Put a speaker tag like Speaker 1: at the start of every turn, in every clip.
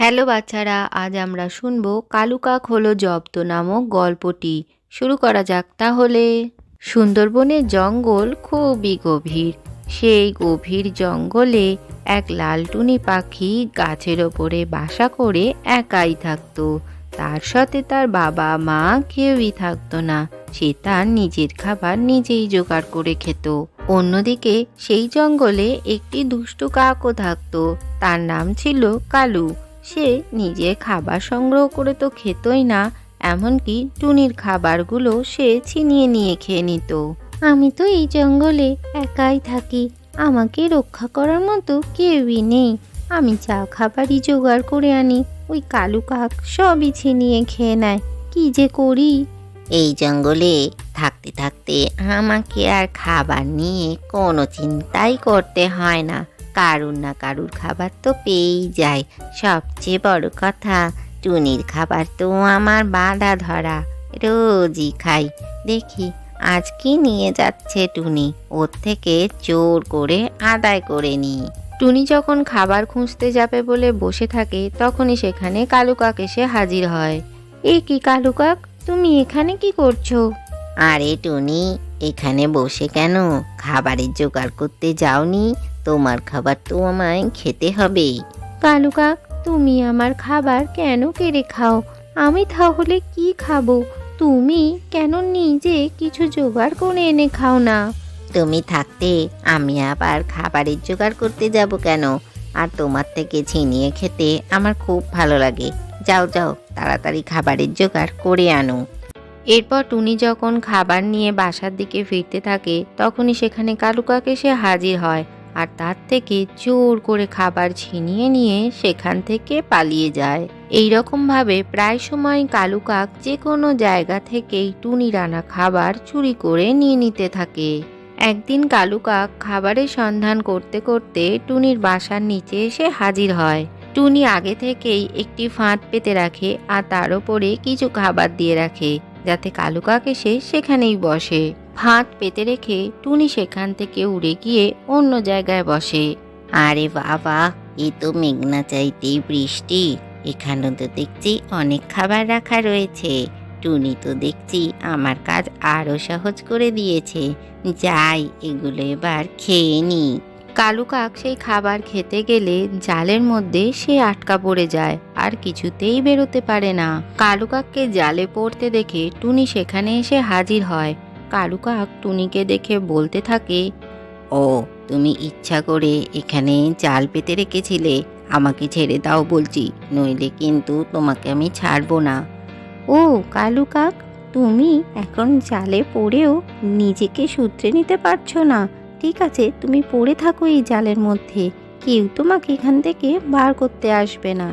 Speaker 1: Hello বাচ্চারা, আজ আমরা শুনবো কালু কাক হলো জব্দ নামক গল্পটি। শুরু করা যাক তাহলে। সুন্দরবনের জঙ্গল খুবই গভীর। সেই গভীর জঙ্গলে এক লালটুনি পাখি গাছের ওপরে বাসা করে একাই থাকতো। তার সাথে তার বাবা মা কেউই থাকতো না। সে তার নিজের খাবার নিজেই জোগাড় করে খেত। অন্যদিকে সেই জঙ্গলে একটি দুষ্টু কাকও থাকতো। তার নাম ছিল কালু। সে নিজে খাবার সংগ্রহ করে তো খেতই না, এমনকি টুনির খাবারগুলো সে ছিনিয়ে নিয়ে খেয়ে নিত। আমি তো এই জঙ্গলে একাই থাকি, আমাকে রক্ষা করার মতো কেউই নেই। আমি যা খাবারই জোগাড় করে আনি ওই কালু কাক সবই ছিনিয়ে খেয়ে নেয়। কি যে করি!
Speaker 2: এই জঙ্গলে থাকতে থাকতে আমাকে আর খাবার নিয়ে কোনো চিন্তাই করতে হয় না। কারুর না কারুর খাবার তো পেয়েই যায়। সবচেয়ে বড় কথা, টুনির খাবার তো আমার বাঁধা ধরা, রোজই খাই। দেখি আজ কি নিয়ে যাচ্ছে টুনি, ওর থেকে জোর করে আদায় করে নিই।
Speaker 1: টুনি যখন খাবার খুঁজতে যাবে বলে বসে থাকে, তখনই সেখানে কালু কাক এসে হাজির হয়। এ কি কালু কাক, তুমি এখানে কি করছো?
Speaker 2: আরে টুনি, এখানে বসে কেন? খাবারের জোগাড় করতে যাওনি? তোমার খাবার তো আমায় খেতে হবে।
Speaker 1: কালু কাক, তুমি আমার খাবার কেন কেড়ে খাও? আমি তাহলে কি খাবো? তুমি কেন নিজে কিছু জোগাড় করে এনে খাও না?
Speaker 2: তুমি থাকতে আমি আবার খাবারের জোগাড় করতে যাব কেন? আর তোমার থেকে ছিনিয়ে খেতে আমার খুব ভালো লাগে। যাও যাও, তাড়াতাড়ি খাবারের জোগাড় করে আনো।
Speaker 1: এরপর টুনি যখন খাবার নিয়ে বাসার দিকে ফিরতে থাকে, তখনই সেখানে কালু কাক এসে হাজির হয় আর তার থেকে জোর করে খাবার ছিনিয়ে নিয়ে সেখান থেকে পালিয়ে যায়। এই রকমভাবে প্রায় সময় কালু কাক যে কোনো জায়গা থেকেই টুনির আনা খাবার চুরি করে নিয়ে নিতে থাকে। একদিন কালু কাক খাবারের সন্ধান করতে করতে টুনির বাসার নিচে এসে হাজির হয়। টুনি আগে থেকেই একটি ফাঁদ পেতে রাখে আর তার উপরে কিছু খাবার দিয়ে রাখে, যাতে কালু কাক এসে সেখানেই বসে। ফাঁদ পেতে রেখে টুনি সেখান থেকে উড়ে গিয়ে অন্য জায়গায় বসে।
Speaker 2: আরে বাবা, এ তো মেঘনা চাইতেই বৃষ্টি। এখানে তো দেখছি অনেক খাবার রাখা রয়েছে। টুনি তো দেখছি আমার কাজ আরো সহজ করে দিয়েছে। যাই, এগুলো এবার খেয়ে নি।
Speaker 1: কালু কাক সেই খাবার খেতে গেলে জালের মধ্যে সে আটকা পড়ে যায় আর কিছুতেই বেরোতে পারে না। কালু কাককে জালে পড়তে দেখে টুনি সেখানে এসে হাজির হয়। কালু কাক টুনিকে দেখে বলতে থাকে,
Speaker 2: ও, তুমি ইচ্ছা করে এখানে জাল পেতে রেখেছিলে? আমাকে ছেড়ে দাও বলছি, নইলে কিন্তু তোমাকে আমি ছাড়বো না।
Speaker 1: ও কালু কাক, তুমি এখন জালে পড়েও নিজেকে শুধরে নিতে পারছো না? ঠিক আছে, তুমি পড়ে থাকো এই জালের মধ্যে, কেউ তোমাকে এখান থেকে বার করতে আসবে না।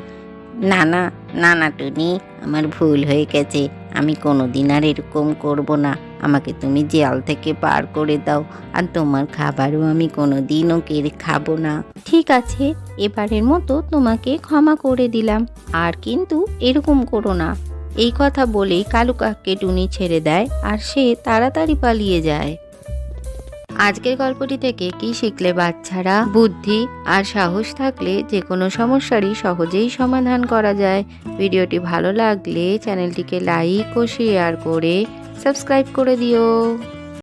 Speaker 2: না না, না না টুনি, আমার ভুল হয়ে গেছে। আমি কোনোদিন আর এরকম করব না। আমাকে তুমি জাল থেকে পার করে দাও, আর তোমার খাবারও আমি কোনোদিনও কেড়ে খাবো না।
Speaker 1: ঠিক আছে, এবারের মতো তোমাকে ক্ষমা করে দিলাম, আর কিন্তু এরকম করো না। এই কথা বলেই কালু কাককে টুনি ছেড়ে দেয় আর সে তাড়াতাড়ি পালিয়ে যায়। আজকের গল্পটি থেকে কি শিখলে বাচ্চারা? বুদ্ধি আর সাহস থাকলে যে কোনো সমস্যারই সহজেই সমাধান করা যায়। ভিডিওটি ভালো লাগলে চ্যানেলটিকে লাইক ও শেয়ার করে সাবস্ক্রাইব করে দিও।